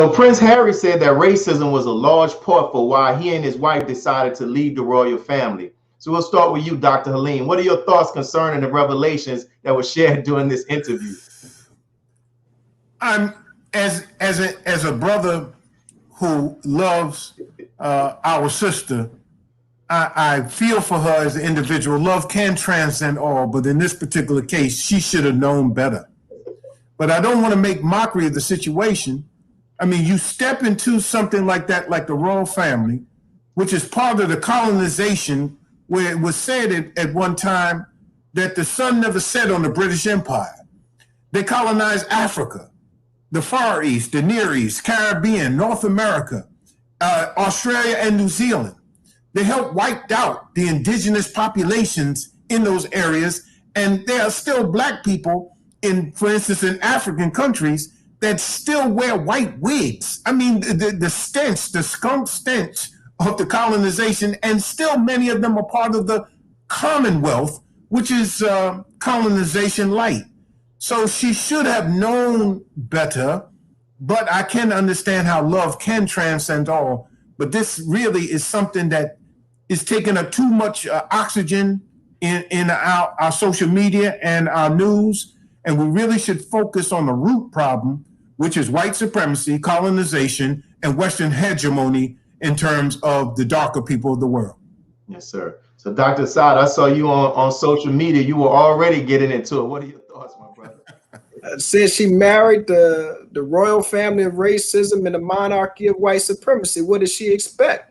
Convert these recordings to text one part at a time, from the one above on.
So Prince Harry said that racism was a large part for why he and his wife decided to leave the royal family. So we'll start with you, Dr. Helene. What are your thoughts concerning the revelations that were shared during this interview? I'm as a brother who loves our sister. I feel for her as an individual. Love can transcend all, but in this particular case, she should have known better. But I don't want to make mockery of the situation. I mean, you step into something like that, like the royal family, which is part of the colonization, where it was said at one time that the sun never set on the British Empire. They colonized Africa, the Far East, the Near East, Caribbean, North America, Australia, and New Zealand. They helped wipe out the indigenous populations in those areas, and there are still black people for instance, in African countries that still wear white wigs. I mean, the stench, the skunk stench of the colonization, and still many of them are part of the Commonwealth, which is colonization light. So she should have known better, but I can understand how love can transcend all. But this really is something that is taking up too much oxygen in our social media and our news. And we really should focus on the root problem, which is white supremacy, colonization, and Western hegemony in terms of the darker people of the world. Yes, sir. So Dr. Assad, I saw you on social media. You were already getting into it. What are your thoughts, my brother? Says she married the royal family of racism and the monarchy of white supremacy. What did she expect?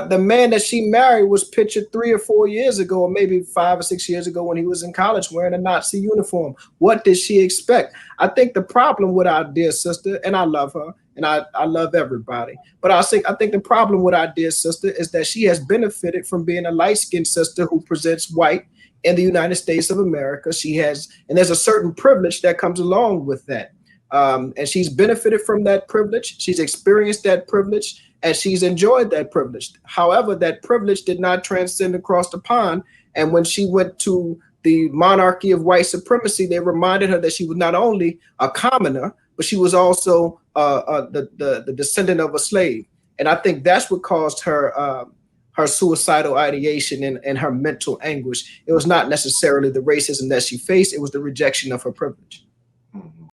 The man that she married was pictured 3 or 4 years ago, or maybe 5 or 6 years ago when he was in college wearing a Nazi uniform. What did she expect? I think the problem with our dear sister, and I love her, and I love everybody, but I think the problem with our dear sister is that she has benefited from being a light-skinned sister who presents white in the United States of America. And there's a certain privilege that comes along with that. And she's benefited from that privilege. She's experienced that privilege, and she's enjoyed that privilege. However, that privilege did not transcend across the pond. And when she went to the monarchy of white supremacy, they reminded her that she was not only a commoner, but she was also the descendant of a slave. And I think that's what caused her her suicidal ideation and her mental anguish. It was not necessarily the racism that she faced. It was the rejection of her privilege.